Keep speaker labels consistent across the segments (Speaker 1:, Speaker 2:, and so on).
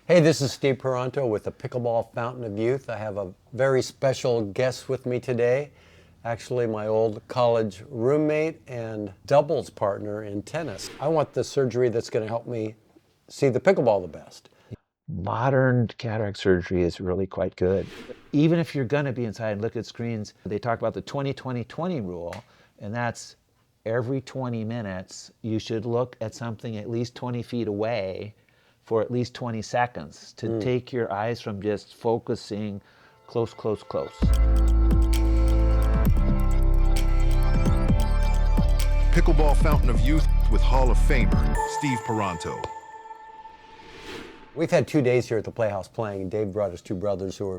Speaker 1: Hey, this is Steve Peranto with the Pickleball Fountain of Youth. I have a very special guest with me today. Actually, my old college roommate and doubles partner in tennis. I want the surgery that's going to help me see the pickleball the best.
Speaker 2: Modern cataract surgery is really quite good. Even if you're going to be inside and look at screens, they talk about the 20-20-20 rule, and that's every 20 minutes you should look at something at least 20 feet away for at least 20 seconds to take your eyes from just focusing close, close, close.
Speaker 3: Pickleball Fountain of Youth with Hall of Famer Steve Peranto.
Speaker 1: We've had 2 days here at the Playhouse playing, and Dave brought his two brothers who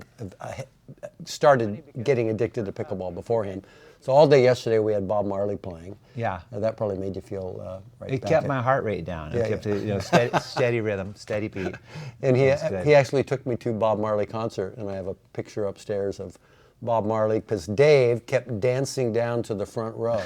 Speaker 1: started getting addicted to pickleball before him. So all day yesterday we had Bob Marley playing.
Speaker 2: Yeah.
Speaker 1: That probably made you feel right
Speaker 2: It
Speaker 1: back
Speaker 2: kept
Speaker 1: at-
Speaker 2: my heart rate down. It kept it, steady rhythm, steady beat.
Speaker 1: And
Speaker 2: It was good.
Speaker 1: he actually took me to Bob Marley concert, and I have a picture upstairs of Bob Marley because Dave kept dancing down to the front row.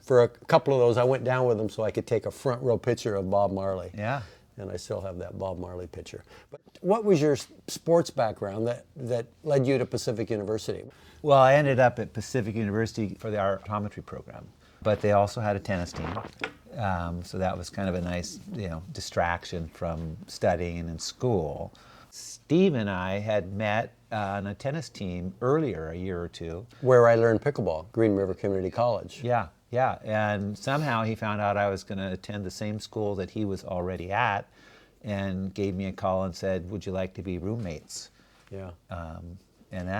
Speaker 1: For a couple of those, I went down with him so I could take a front row picture of Bob Marley.
Speaker 2: Yeah.
Speaker 1: And I still have that Bob Marley picture. But what was your sports background that led you to Pacific University?
Speaker 2: Well, I ended up at Pacific University for the Optometry program, but they also had a tennis team. So that was kind of a nice, distraction from studying in school. Steve and I had met on a tennis team earlier, a year or two.
Speaker 1: Where I learned pickleball, Green River Community College.
Speaker 2: Yeah, and somehow he found out I was going to attend the same school that he was already at and gave me a call and said, would you like to be roommates?
Speaker 1: Yeah.
Speaker 2: And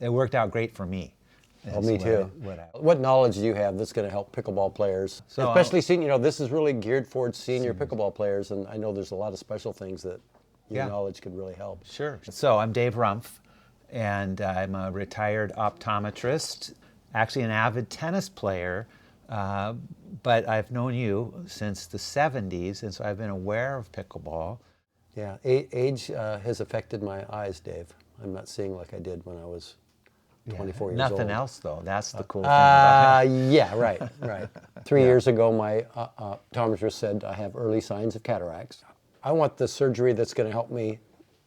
Speaker 2: it worked out great for me.
Speaker 1: Oh, me too. What knowledge do you have that's going to help pickleball players?
Speaker 2: So,
Speaker 1: especially senior, this is really geared towards senior pickleball players, and I know there's a lot of special things that your knowledge could really help.
Speaker 2: Sure. So I'm Dave Rumpf, and I'm a retired optometrist, actually an avid tennis player, but I've known you since the 70s, and so I've been aware of pickleball.
Speaker 1: Yeah, age has affected my eyes, Dave. I'm not seeing like I did when I was 24 years old.
Speaker 2: Nothing else, though. That's the cool thing about it.
Speaker 1: Yeah, right. 3 years ago, my optometrist said I have early signs of cataracts. I want the surgery that's going to help me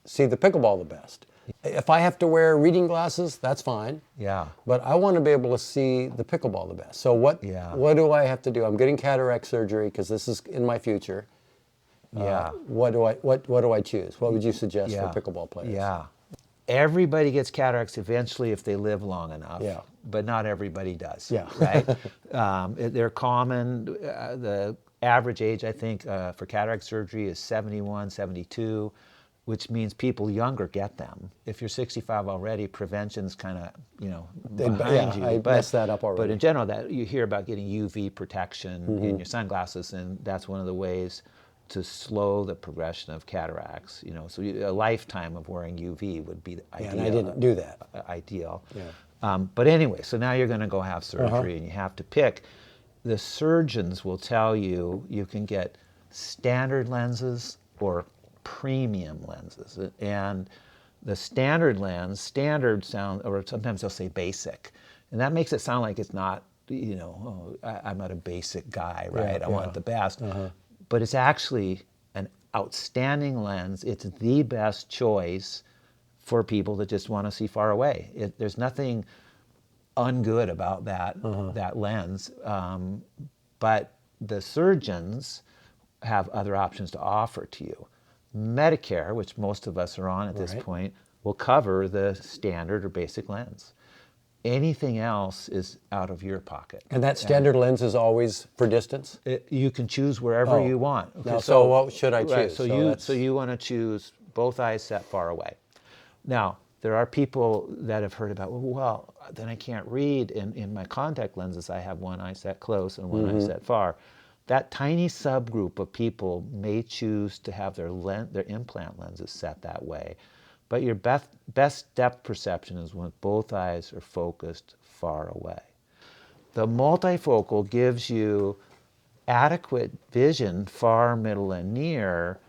Speaker 1: see the pickleball the best. If I have to wear reading glasses, that's fine.
Speaker 2: Yeah.
Speaker 1: But I want to be able to see the pickleball the best. So what do I have to do? I'm getting cataract surgery because this is in my future.
Speaker 2: Yeah.
Speaker 1: What do I choose? What would you suggest for pickleball players?
Speaker 2: Yeah. Everybody gets cataracts eventually if they live long enough.
Speaker 1: Yeah.
Speaker 2: But not everybody does.
Speaker 1: Yeah.
Speaker 2: Right? They're common. The average age, I think, for cataract surgery is 71, 72, which means people younger get them. If you're 65 already, prevention's kind of, behind you.
Speaker 1: I messed that up already.
Speaker 2: But in general, that you hear about getting UV protection in your sunglasses, and that's one of the ways to slow the progression of cataracts. So a lifetime of wearing UV would be ideal.
Speaker 1: And I didn't do that.
Speaker 2: Ideal.
Speaker 1: Yeah.
Speaker 2: But anyway, so now you're going to go have surgery, and you have to pick. The surgeons will tell you you can get standard lenses or premium lenses. And the standard lens, standard sound, or sometimes they'll say basic. And that makes it sound like it's not, I'm not a basic guy, right? I want the best. But it's actually an outstanding lens. It's the best choice for people that just want to see far away. There's nothing ungood about that lens. But the surgeons have other options to offer to you. Medicare, which most of us are on at this point, will cover the standard or basic lens. Anything else is out of your pocket.
Speaker 1: And that standard lens is always for distance?
Speaker 2: You can choose wherever you want. Okay,
Speaker 1: now, so what should I choose?
Speaker 2: Right, so you want to choose both eyes set far away. Now, there are people that have heard about, well, then I can't read. In my contact lenses, I have one eye set close and one eye set far. That tiny subgroup of people may choose to have their implant lenses set that way. But your best depth perception is when both eyes are focused far away. The multifocal gives you adequate vision, far, middle, and near,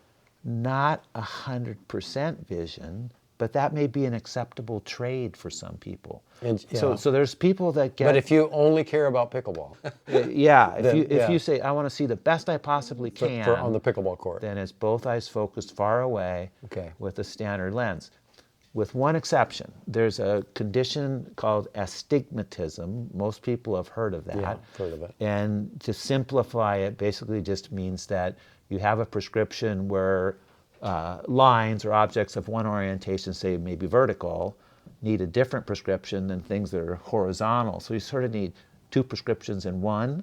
Speaker 2: not 100% vision, but that may be an acceptable trade for some people.
Speaker 1: And,
Speaker 2: So there's people that get.
Speaker 1: But if you only care about pickleball,
Speaker 2: if you say I want to see the best I possibly can
Speaker 1: on the pickleball court,
Speaker 2: then it's both eyes focused far away with a standard lens. With one exception, there's a condition called astigmatism. Most people have heard of that.
Speaker 1: Yeah, I've heard of it.
Speaker 2: And to simplify it, basically just means that you have a prescription where lines or objects of one orientation, say maybe vertical, need a different prescription than things that are horizontal. So you sort of need two prescriptions in one,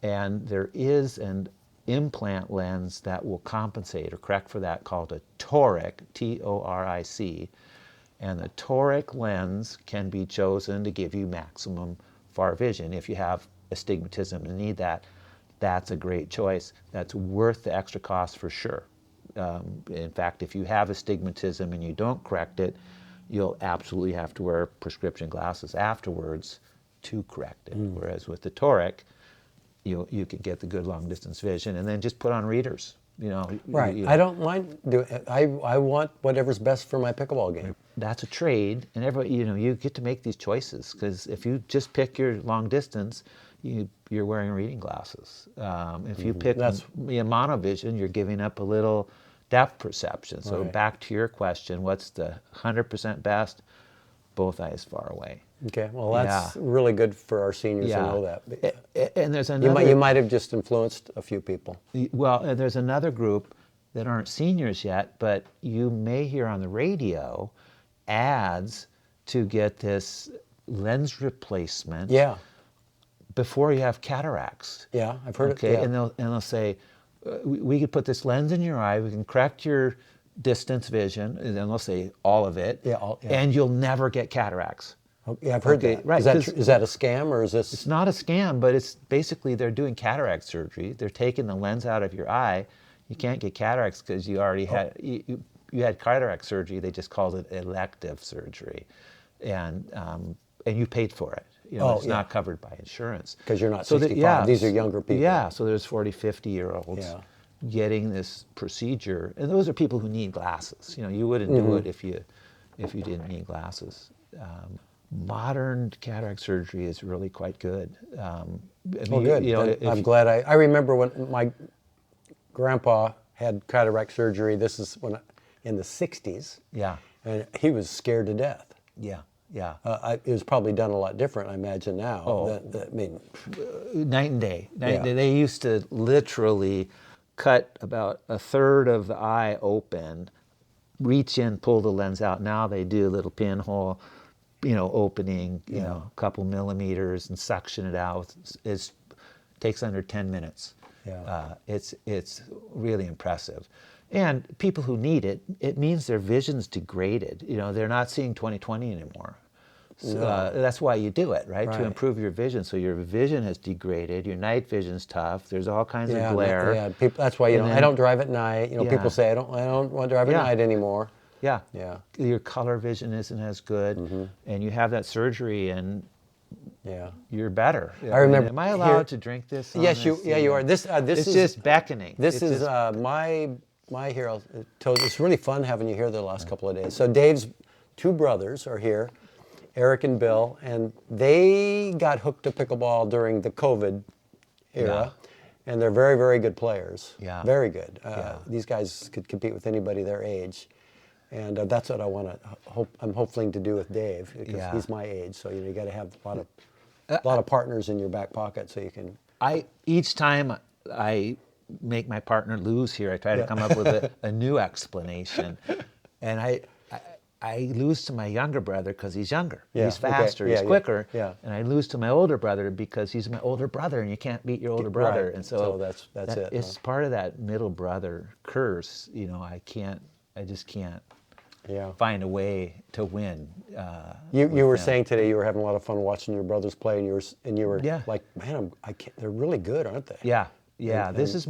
Speaker 2: and there is an implant lens that will compensate or correct for that called a toric, T-O-R-I-C. And the toric lens can be chosen to give you maximum far vision. If you have astigmatism and need that, that's a great choice. That's worth the extra cost for sure. In fact, if you have astigmatism and you don't correct it, you'll absolutely have to wear prescription glasses afterwards to correct it. Whereas with the toric, you can get the good long distance vision and then just put on readers.
Speaker 1: Right. I don't mind doing it. I want whatever's best for my pickleball game.
Speaker 2: That's a trade, and everybody, you get to make these choices, because if you just pick your long distance, you're wearing reading glasses. If you pick monovision, you're giving up a little depth perception. So back to your question, what's the 100% best? Both eyes far away.
Speaker 1: Okay, well that's really good for our seniors to know that.
Speaker 2: And there's another.
Speaker 1: You might have just influenced a few people.
Speaker 2: Well, and there's another group that aren't seniors yet, but you may hear on the radio ads to get this lens replacement.
Speaker 1: Yeah.
Speaker 2: Before you have cataracts.
Speaker 1: Yeah, I've heard it.
Speaker 2: Okay,
Speaker 1: Yeah.
Speaker 2: and they'll say, we could put this lens in your eye. We can correct your distance vision, and then they'll say all of it. And you'll never get cataracts.
Speaker 1: Oh, yeah, I've heard that.
Speaker 2: Right,
Speaker 1: Is that a scam, or is this?
Speaker 2: It's not a scam, but it's basically they're doing cataract surgery. They're taking the lens out of your eye. You can't get cataracts because you already had you had cataract surgery. They just called it elective surgery, and you paid for it. It's not covered by insurance.
Speaker 1: Because you're not 65. These are younger people.
Speaker 2: Yeah, so there's 40, 50-year-olds getting this procedure, and those are people who need glasses. You wouldn't do it if you didn't need glasses. Modern cataract surgery is really quite good.
Speaker 1: Good. I'm glad. I remember when my grandpa had cataract surgery. This is in the 60s.
Speaker 2: Yeah.
Speaker 1: And he was scared to death.
Speaker 2: Yeah. Yeah.
Speaker 1: It was probably done a lot different, I imagine, now.
Speaker 2: Night and day. They used to literally cut about a third of the eye open, reach in, pull the lens out. Now they do a little pinhole, opening, a couple millimeters and suction it out. It takes under 10 minutes.
Speaker 1: Yeah.
Speaker 2: It's really impressive. And people who need it, it means their vision's degraded. They're not seeing 20/20 anymore. So that's why you do it, right? To improve your vision. So your vision has degraded. Your night vision's tough. There's all kinds of glare.
Speaker 1: Yeah, that's why I don't drive at night. People say I don't want to drive at night anymore.
Speaker 2: Yeah.
Speaker 1: Yeah.
Speaker 2: Your color vision isn't as good, and you have that surgery, and you're better.
Speaker 1: I remember.
Speaker 2: Am I allowed to drink this?
Speaker 1: Yes, you are. This
Speaker 2: it's
Speaker 1: is
Speaker 2: just beckoning.
Speaker 1: This is my hero. It's really fun having you here the last couple of days. So Dave's two brothers are here, Eric and Bill, and they got hooked to pickleball during the COVID era, and they're very, very good players.
Speaker 2: Yeah.
Speaker 1: Very good. These guys could compete with anybody their age, and that's what I want to I'm hoping to do with Dave, because he's my age. So you got to have a lot of partners in your back pocket so you can.
Speaker 2: Each time I make my partner lose here, I try to come up with a new explanation, and I lose to my younger brother because he's younger. He's faster, he's quicker, and I lose to my older brother because he's my older brother, and you can't beat your older brother.
Speaker 1: Right.
Speaker 2: And so
Speaker 1: that's it.
Speaker 2: It's part of that middle brother curse. I just can't find a way to win.
Speaker 1: You were saying today you were having a lot of fun watching your brothers play, and you were like, man, they're really good, aren't they?
Speaker 2: Yeah. This is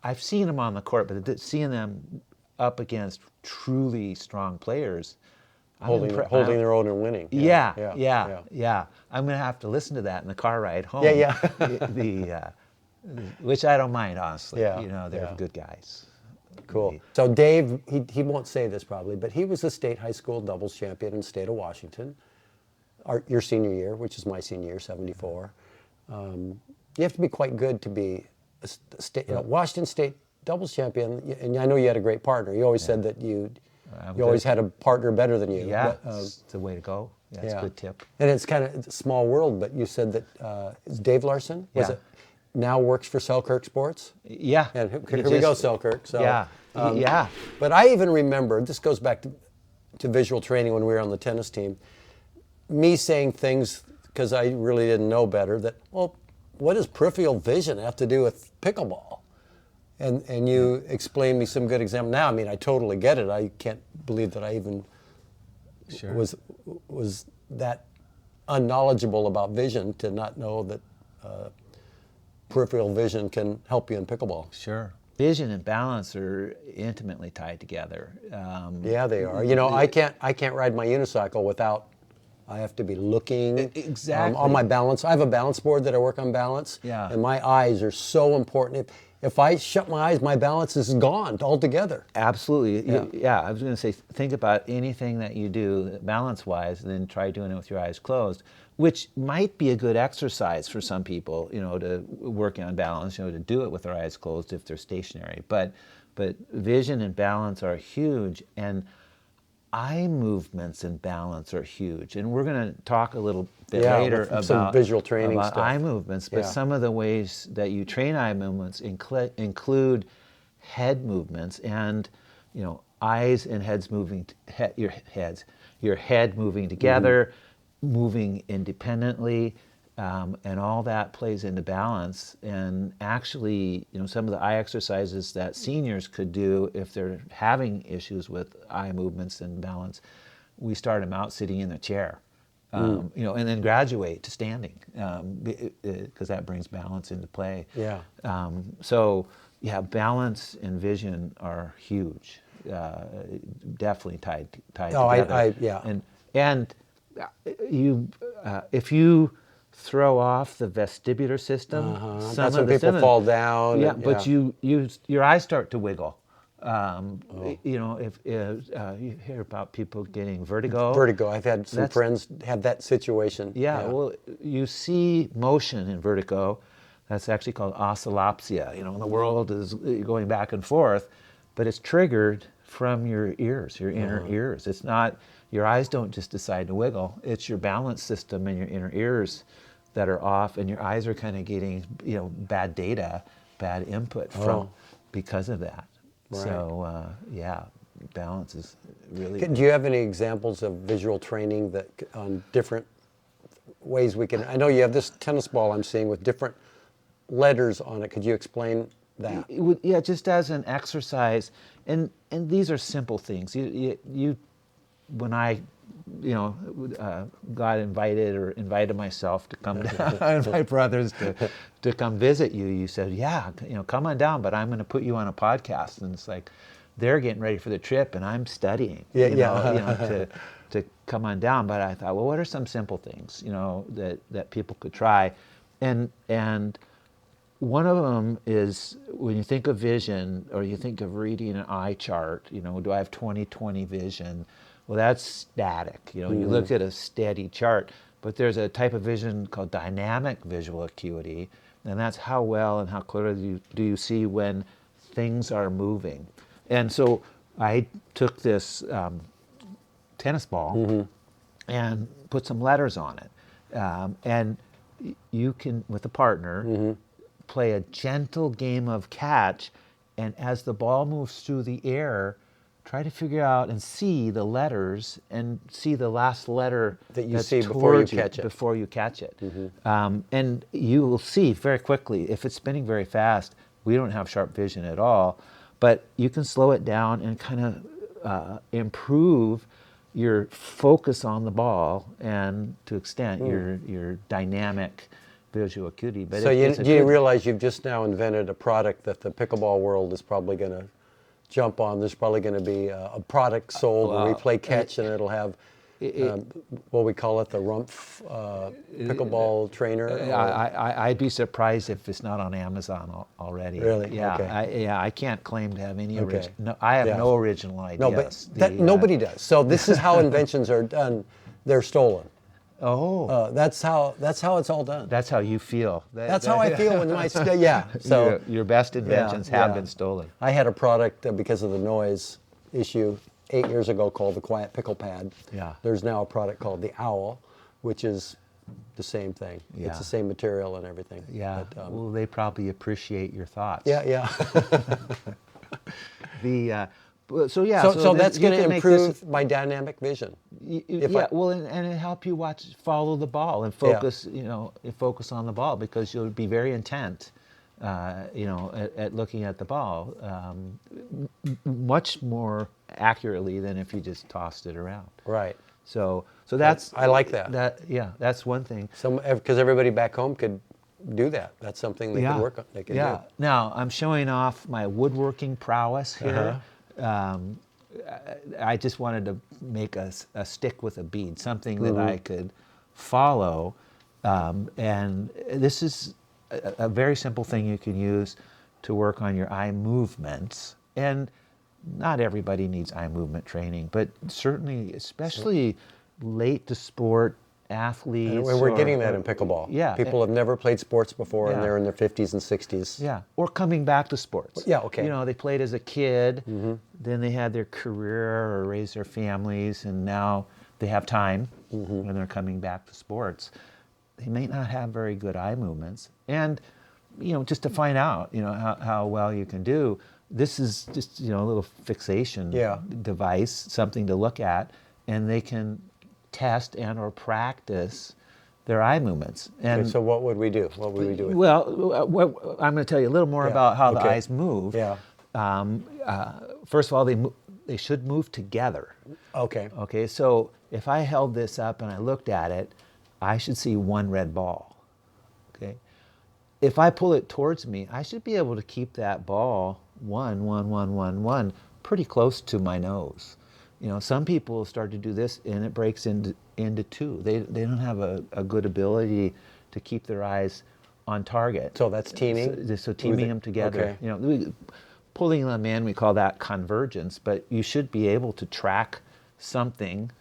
Speaker 2: I've seen them on the court, but seeing them up against truly strong players,
Speaker 1: holding their own and winning.
Speaker 2: Yeah. I'm gonna have to listen to that in the car ride home.
Speaker 1: Yeah.
Speaker 2: Which I don't mind, honestly.
Speaker 1: Yeah.
Speaker 2: They're good guys.
Speaker 1: Cool. So Dave, he won't say this probably, but he was a state high school doubles champion in the state of Washington, your senior year, which is my senior year, 74. You have to be quite good to be a state, Washington State doubles champion, and I know you had a great partner. You always said that you always had a partner better than you.
Speaker 2: Yeah,
Speaker 1: But,
Speaker 2: it's the way to go. Yeah, it's a good tip.
Speaker 1: And it's kind of a small world, but you said that it's Dave Larson, was it? Now works for Selkirk Sports?
Speaker 2: Yeah.
Speaker 1: And here we go, Selkirk. So,
Speaker 2: yeah.
Speaker 1: But I even remember, this goes back to visual training when we were on the tennis team, me saying things, because I really didn't know better, that, well, what does peripheral vision have to do with pickleball? And you explained me some good examples. Now, I mean, I totally get it. I can't believe that I even was that unknowledgeable about vision to not know that peripheral vision can help you in pickleball.
Speaker 2: Sure. Vision and balance are intimately tied together.
Speaker 1: Yeah, they are. You know, I can't ride my unicycle without, I have to be looking on my balance. I have a balance board that I work on balance.
Speaker 2: Yeah.
Speaker 1: And my eyes are so important. If I shut my eyes, my balance is gone altogether.
Speaker 2: Absolutely. Yeah, I was going to say, think about anything that you do balance-wise, and then try doing it with your eyes closed, which might be a good exercise for some people, you know, to work on balance, you know, to do it with their eyes closed if they're stationary. But vision and balance are huge, and eye movements and balance are huge. And we're going to talk a little bit later about
Speaker 1: some visual training
Speaker 2: about
Speaker 1: stuff.
Speaker 2: eye movements, but some of the ways that you train eye movements include head movements, and, you know, eyes and heads moving, your head moving together, moving independently, and all that plays into balance. And actually, you know, some of the eye exercises that seniors could do if they're having issues with eye movements and balance, we start them out sitting in the chair, you know, and then graduate to standing, because that brings balance into play.
Speaker 1: Yeah.
Speaker 2: So, yeah, balance and vision are huge, definitely tied together. And you, if you throw off the vestibular system,
Speaker 1: that's when people fall down.
Speaker 2: Yeah, but your eyes start to wiggle. You know, if you hear about people getting vertigo.
Speaker 1: Vertigo. I've had some friends have that situation.
Speaker 2: Yeah, well, you see motion in vertigo. That's actually called oscillopsia. You know, the world is going back and forth, but it's triggered from your ears, your inner ears. It's not, your eyes don't just decide to wiggle. It's your balance system and your inner ears that are off, and your eyes are kind of getting, you know, bad data, bad input from because of that.
Speaker 1: Right.
Speaker 2: So, yeah, balance is really.
Speaker 1: Do you have any examples of visual training that on different ways we can? I know you have this tennis ball I'm seeing with different letters on it. Could you explain that?
Speaker 2: Yeah, just as an exercise, and these are simple things. You when I, you know, got invited or invited myself to come down, and my brothers to come visit you, you said, yeah, you know, come on down, but I'm going to put you on a podcast. And it's like, they're getting ready for the trip, and I'm studying, you know, to come on down. But I thought, well, what are some simple things, you know, that people could try? And one of them is, when you think of vision, or you think of reading an eye chart, you know, do I have 20/20 vision? Well, that's static. You know, you look at a steady chart, but there's a type of vision called dynamic visual acuity, and that's how well and how clearly do you see when things are moving. And so I took this tennis ball and put some letters on it, and you can, with a partner, play a gentle game of catch, and as the ball moves through the air, try to figure out and see the letters and see the last letter
Speaker 1: that you see before you catch it.
Speaker 2: Before you catch it. And you will see very quickly, if it's spinning very fast, we don't have sharp vision at all, but you can slow it down and kind of improve your focus on the ball, and to extent your dynamic visual acuity. But
Speaker 1: so you realize you've just now invented a product that the pickleball world is probably going to jump on. There's probably going to be a product sold where we play catch, and it'll have What we call it, the Rumpf pickleball trainer?
Speaker 2: I'd be surprised if it's not on Amazon already.
Speaker 1: Really?
Speaker 2: Yeah.
Speaker 1: Okay.
Speaker 2: I can't claim to have any
Speaker 1: Okay.
Speaker 2: original. No, I have
Speaker 1: Yeah.
Speaker 2: no original ideas.
Speaker 1: No, but nobody does. So this is how inventions are done. They're stolen. That's how it's all done.
Speaker 2: That's how you feel.
Speaker 1: That's how I feel when my So
Speaker 2: your best inventions have been stolen.
Speaker 1: I had a product because of the noise issue 8 years ago called the Quiet Pickle Pad.
Speaker 2: Yeah.
Speaker 1: There's now a product called the Owl, which is the same thing.
Speaker 2: Yeah.
Speaker 1: It's the same material and everything.
Speaker 2: Yeah.
Speaker 1: But,
Speaker 2: Well, they probably appreciate your thoughts.
Speaker 1: yeah. So that's going to improve my dynamic vision.
Speaker 2: Well, and it help you follow the ball and focus. Focus on the ball because you'll be very intent. At looking at the ball, much more accurately than if you just tossed it around.
Speaker 1: Right.
Speaker 2: So that's
Speaker 1: I like that.
Speaker 2: That's one thing.
Speaker 1: Because everybody back home could do that. That's something they could work on. They could do.
Speaker 2: Now I'm showing off my woodworking prowess here. I just wanted to make a stick with a bead, something that I could follow, and this is a very simple thing you can use to work on your eye movements. And not everybody needs eye movement training, but certainly, especially late to sport athletes.
Speaker 1: And we're getting that in pickleball.
Speaker 2: Yeah.
Speaker 1: People have never played sports before, and
Speaker 2: Yeah.
Speaker 1: they're in their 50s and 60s.
Speaker 2: Yeah, or coming back to sports.
Speaker 1: Yeah, okay.
Speaker 2: They played as a kid, then they had their career or raised their families, and now they have time when they're coming back to sports. They may not have very good eye movements. And, just to find out, how well you can do, this is just, a little fixation device, something to look at, and they can test and or practice their eye movements. And
Speaker 1: Okay, so what would we do? What would we do?
Speaker 2: well, I'm going to tell you a little more about how the eyes move.
Speaker 1: Yeah.
Speaker 2: First of all, they should move together.
Speaker 1: Okay.
Speaker 2: Okay, so if I held this up and I looked at it, I should see one red ball. Okay, if I pull it towards me, I should be able to keep that ball one pretty close to my nose. Some people start to do this and it breaks into two. They don't have a good ability to keep their eyes on target.
Speaker 1: So that's teaming?
Speaker 2: So teaming them together.
Speaker 1: Okay.
Speaker 2: Pulling them in, we call that convergence, but you should be able to track something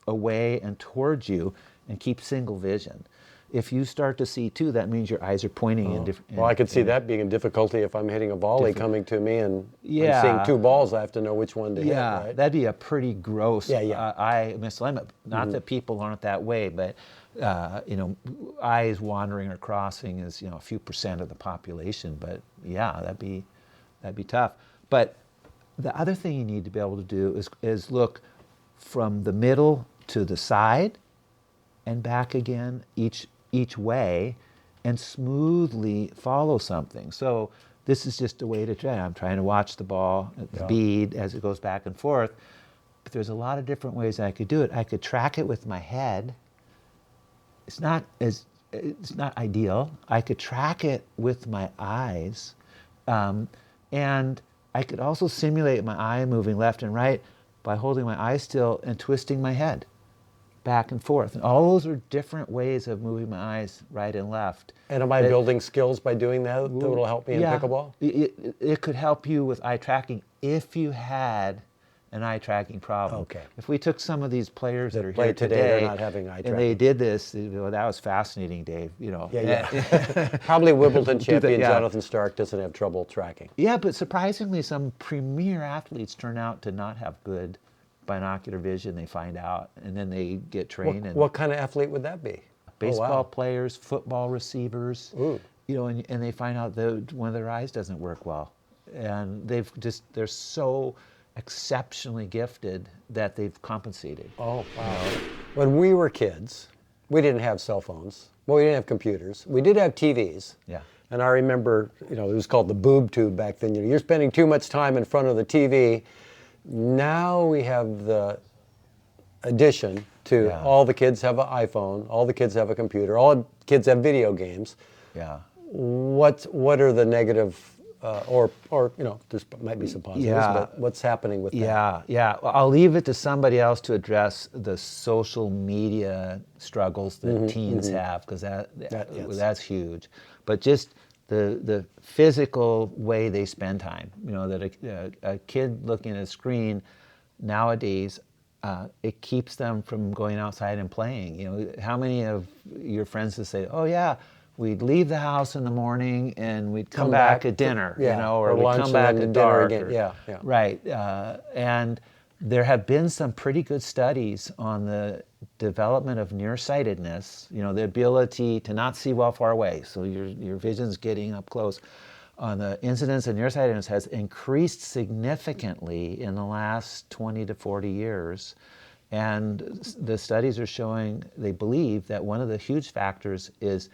Speaker 2: away and towards you and keep single vision. If you start to see two, that means your eyes are pointing in different.
Speaker 1: Well, I could see that being a difficulty if I'm hitting a volley coming to me and I'm seeing two balls. I have to know which one to hit. Right?
Speaker 2: That'd be a pretty gross eye misalignment. Not that people aren't that way, but eyes wandering or crossing is a few percent of the population. But that'd be tough. But the other thing you need to be able to do is look from the middle to the side and back again each way and smoothly follow something. So this is just a way to try. I'm trying to watch the ball, the bead as it goes back and forth. But there's a lot of different ways I could do it. I could track it with my head. It's not ideal. I could track it with my eyes. And I could also simulate my eye moving left and right by holding my eye still and twisting my head back and forth. And all those are different ways of moving my eyes right and left.
Speaker 1: And am I building skills by doing that that'll help me in pickleball?
Speaker 2: It could help you with eye tracking if you had an eye tracking problem.
Speaker 1: Okay.
Speaker 2: If we took some of these players that are
Speaker 1: play
Speaker 2: here
Speaker 1: today, they're not having eye
Speaker 2: and
Speaker 1: tracking.
Speaker 2: they did this, that was fascinating, Dave.
Speaker 1: Probably Wimbledon champion
Speaker 2: yeah.
Speaker 1: Jonathan Stark doesn't have trouble tracking.
Speaker 2: Yeah, but surprisingly, some premier athletes turn out to not have good binocular vision. They find out, and then they get trained.
Speaker 1: What kind of athlete would that be?
Speaker 2: Baseball players, football receivers.
Speaker 1: Ooh.
Speaker 2: And they find out that one of their eyes doesn't work well, and they're so exceptionally gifted that they've compensated.
Speaker 1: Oh, wow. When we were kids, we didn't have cell phones. Well, we didn't have computers. We did have TVs.
Speaker 2: Yeah.
Speaker 1: And I remember, it was called the boob tube back then. You're spending too much time in front of the TV. Now we have the addition to all the kids have an iPhone, all the kids have a computer, all the kids have video games.
Speaker 2: Yeah.
Speaker 1: What are the negative or there might be some positives,
Speaker 2: Yeah.
Speaker 1: but what's happening with that?
Speaker 2: Yeah. Well, I'll leave it to somebody else to address the social media struggles that teens have, because that's huge. But just the physical way they spend time. That a kid looking at a screen nowadays, it keeps them from going outside and playing. How many of your friends would say, "Oh yeah, we'd leave the house in the morning and we'd come back at dinner, or we'd
Speaker 1: lunch
Speaker 2: come
Speaker 1: and
Speaker 2: back
Speaker 1: then
Speaker 2: at
Speaker 1: dinner
Speaker 2: dark."
Speaker 1: again. Yeah.
Speaker 2: Right. And there have been some pretty good studies on the development of nearsightedness, the ability to not see well far away, so your vision's getting up close. On the incidence of nearsightedness has increased significantly in the last 20 to 40 years. And the studies are showing, they believe that one of the huge factors is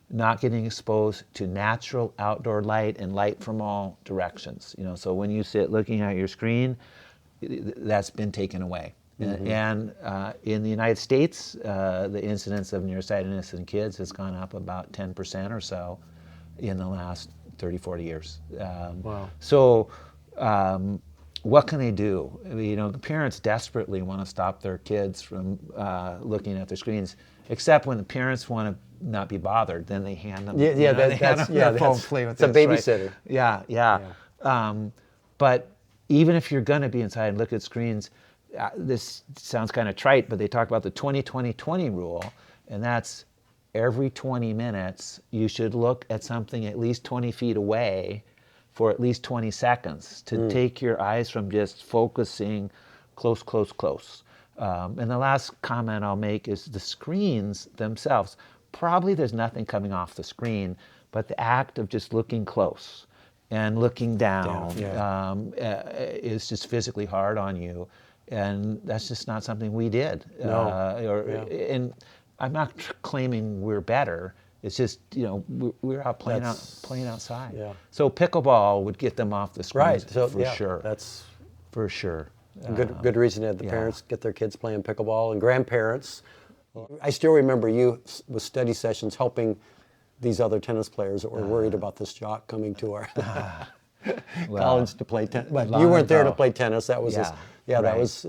Speaker 2: not getting exposed to natural outdoor light and light from all directions. So when you sit looking at your screen, that's been taken away. And in the United States, the incidence of nearsightedness in kids has gone up about 10% or so in the last 30, 40 years.
Speaker 1: Wow.
Speaker 2: So what can they do? The parents desperately want to stop their kids from looking at their screens, except when the parents want to not be bothered, then they hand them their phone, play with
Speaker 1: it's a
Speaker 2: this,
Speaker 1: babysitter.
Speaker 2: Right? Yeah. But even if you're going to be inside and look at screens, this sounds kind of trite, but they talk about the 20-20-20 rule, and that's every 20 minutes you should look at something at least 20 feet away for at least 20 seconds to take your eyes from just focusing close. And the last comment I'll make is the screens themselves. Probably there's nothing coming off the screen, but the act of just looking close and looking down is just physically hard on you. And that's just not something we did. And I'm not claiming we're better. It's just, we're out playing outside.
Speaker 1: Yeah.
Speaker 2: So pickleball would get them off the screens, for sure.
Speaker 1: That's
Speaker 2: for sure.
Speaker 1: good reason to have the parents get their kids playing pickleball, and grandparents. I still remember you with study sessions helping these other tennis players that were worried about this jock coming to our college to play tennis. But you weren't there to play tennis. That was that was.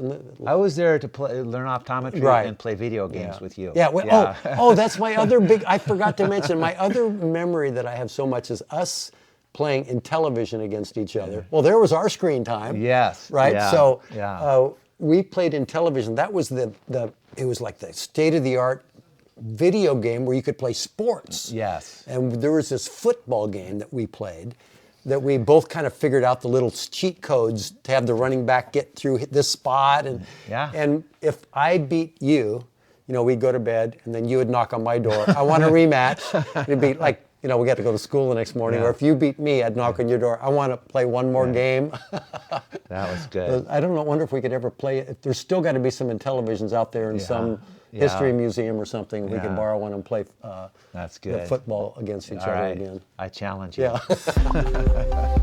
Speaker 2: I was there to learn optometry and play video games with you.
Speaker 1: Yeah. Well, oh, that's my other big. I forgot to mention my other memory that I have so much is us playing in television against each other. Well, there was our screen time.
Speaker 2: Yes.
Speaker 1: Right.
Speaker 2: Yeah.
Speaker 1: So we played in television. That was it was like the state-of-the-art video game where you could play sports.
Speaker 2: Yes.
Speaker 1: And there was this football game that we played that we both kind of figured out the little cheat codes to have the running back get through this spot. And if I beat you, we'd go to bed and then you would knock on my door. I want a rematch. It'd be like, we got to go to school the next morning. Or if you beat me, I'd knock on your door. I want to play one more game.
Speaker 2: That was good.
Speaker 1: I don't know, wonder if we could ever play it. There's still got to be some Intellivisions out there in some history museum or something. We can borrow one and play
Speaker 2: That's good.
Speaker 1: football against each other again.
Speaker 2: I challenge you.
Speaker 1: Yeah.